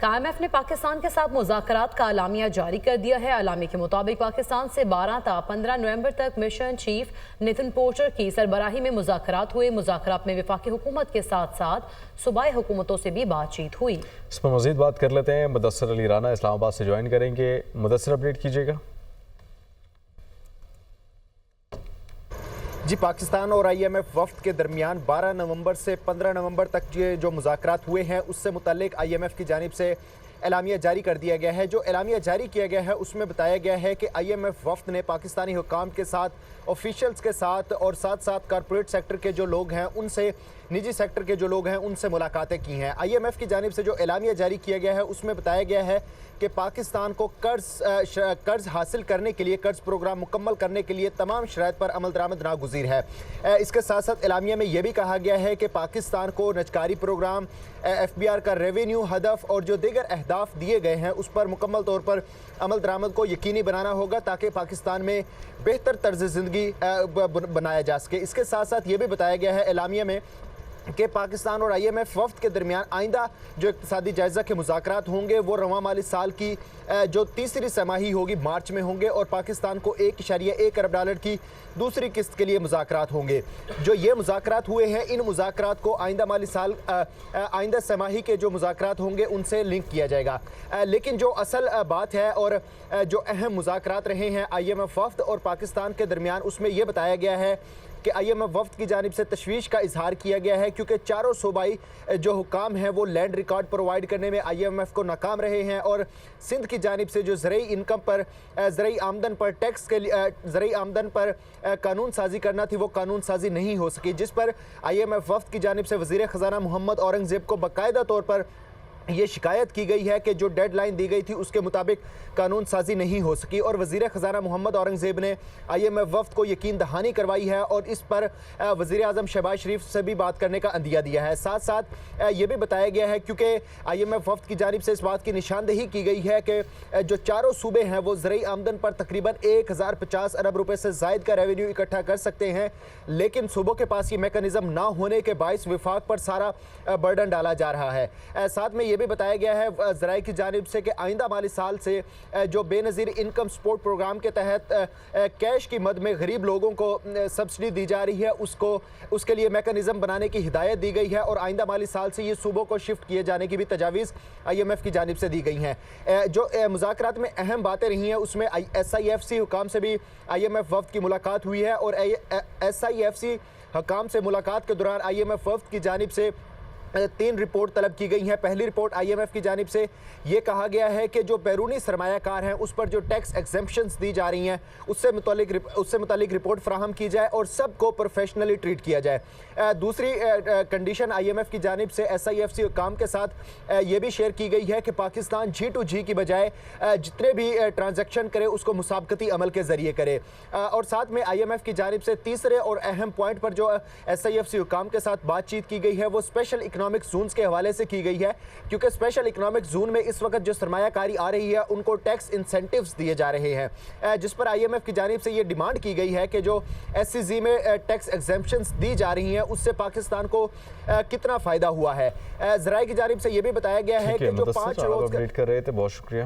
IMF ने पाकिस्तान के साथ मुज़ाकरात का अलामिया जारी कर दिया है। अलामी के मुताबिक पाकिस्तान से 12 ta 15 नवंबर तक मिशन चीफ नितिन पोर्टर की सरबराही में मुज़ाकरात हुए। मुज़ाकरात में वफाकी हुकूमत के साथ साथ सूबाई हुकूमतों से भी बातचीत हुई। इस पर मज़ीद बात कर लेते हैं। मुदस्सिर अली राना इस्लामाबाद से ज्वाइन करेंगे। मुदस्सिर, अपडेट कीजिएगा। जी, पाकिस्तान और IMF वफ्द के दरमियान 12 नवंबर से 15 नवंबर तक ये जो मुज़ाकरात हुए हैं उससे मुताल्लिक IMF की जानिब से एलामिया जारी कर दिया गया है। जो एलामिया जारी किया गया है उसमें बताया गया है कि IMF वफ्द ने पाकिस्तानी हुकाम के साथ, ऑफिशियल्स के साथ और साथ साथ कॉरपोरेट सेक्टर के जो लोग हैं उनसे, निजी सेक्टर के जो लोग हैं उनसे मुलाकातें की हैं। IMF की जानिब से जो एलामिया जारी किया गया है उसमें बताया गया है कि पाकिस्तान को कर्ज हासिल करने के लिए, कर्ज प्रोग्राम मुकम्मल करने के लिए तमाम शराइत पर अमल दरामद नागुज़ीर है। इसके साथ साथ एलामिया में यह भी कहा गया है कि पाकिस्तान को नजकारी प्रोग्राम, FBR का रेवेन्यू हदफ और जो दीगर अहदाफ दिए गए हैं उस पर मुकम्मल तौर पर अमल दरामद को यकीनी बनाना होगा ताकि पाकिस्तान में बेहतर तर्ज ज़िंदगी बनाया जा सके। इसके साथ साथ ये भी बताया गया है एलामिया में कि पाकिस्तान और IMF वफ्द के दरमियान आइंदा जो इक़्तिसादी जायज़ा के मुज़ाकरात होंगे वो रवां माली साल की जो तीसरी समाही होगी मार्च में होंगे और पाकिस्तान को 1.1 अरब डॉलर की दूसरी किस्त के लिए मुज़ाकरात होंगे। जो ये मुज़ाकरात हुए हैं इन मुज़ाकरात को आइंदा माली साल आइंदा समाही के जो मुज़ाकरात होंगे उनसे लिंक किया जाएगा। लेकिन जो असल बात है और जो अहम मुज़ाकरात रहे हैं IMF वफ्द और पाकिस्तान के दरमियान उसमें यह बताया गया है कि IMF वफ्द की जानिब से तशवीश का इजहार किया गया है क्योंकि चारों सूबाई जो हुकाम हैं वो लैंड रिकॉर्ड प्रोवाइड करने में IMF को नाकाम रहे हैं और सिंध की जानिब से जो ज़रई इनकम पर, ज़रई आमदन पर टैक्स के लिए, ज़रई आमदन पर कानून साजी करना थी वो कानून साजी नहीं हो सकी, जिस पर IMF वफ्द की जानिब से वज़ीर ख़ज़ाना मोहम्मद औरंगज़ेब को बाकायदा तौर पर ये शिकायत की गई है कि जो डेडलाइन दी गई थी उसके मुताबिक कानून साजी नहीं हो सकी और वज़ीर ख़ज़ाना मोहम्मद औरंगज़ेब ने IMF वफ्द को यकीन दहानी करवाई है और इस पर वज़ीर आज़म शहबाज शरीफ से भी बात करने का अंदिया दिया है। साथ साथ ये भी बताया गया है क्योंकि IMF वफ्द की जानिब से इस बात की निशानदेही की गई है कि जो चारों सूबे हैं वो ज़रई आमदन पर तकरीबन 1050 अरब रुपये से ज़ायद का रेवेन्यू इकट्ठा कर सकते हैं, लेकिन सूबों के पास ये मेकनिज़म ना होने के बाइस विफाक पर सारा बर्डन डाला जा रहा है। साथ में ये भी बताया गया है ज़राए की जानिब से कि आइंदा माली साल से जो बेनज़ीर इनकम सपोर्ट प्रोग्राम के तहत कैश की मद में गरीब लोगों को सब्सिडी दी जा रही है उसके लिए मेकनिज़म बनाने की हिदायत दी गई है और आइंदा माली साल से ये सूबों को शिफ्ट किए जाने की भी तजावीज़ IMF की जानिब से दी गई हैं। जो मुज़ाकरात में अहम बातें रही हैं उसमें SIFC हुकाम से भी IMF वफ्द की मुलाकात हुई है और SIFC हुकाम से मुलाकात के दौरान IMF वफ्द की जानिब से 3 रिपोर्ट तलब की गई हैं। पहली रिपोर्ट IMF की जानिब से ये कहा गया है कि जो बैरूनी सरमायाकार हैं उस पर जो टैक्स एग्जेम्पशंस दी जा रही हैं उससे मुतालिक रिपोर्ट फ्राहम की जाए और सबको प्रोफेशनली ट्रीट किया जाए। दूसरी कंडीशन IMF की जानिब से SIFC काम के साथ ये भी शेयर की गई है कि पाकिस्तान G2G की बजाय जितने भी ट्रांजैक्शन करे उसको मुसाबकती अमल के ज़रिए करे और साथ में IMF की जानिब से तीसरे और अहम पॉइंट पर जो SIFC काम के साथ बातचीत की गई है वो स्पेशल इकोनॉमिक जोन्स के हवाले से की गई है क्योंकि स्पेशल इकोनॉमिक जोन में इस वक्त जो सरमायाकारी आ रही है उनको टैक्स इंसेंटिव्स दिए जा रहे हैं, जिस पर IMF की जानिब से ये डिमांड की गई है कि जो SCG में टैक्स एग्जेम्पशंस दी जा रही हैं उससे पाकिस्तान को कितना फ़ायदा हुआ है। ज़राए की जानिब से ये भी बताया गया है कि जो 5 रोज़ अपडेट कर रहे थे, बहुत शुक्रिया।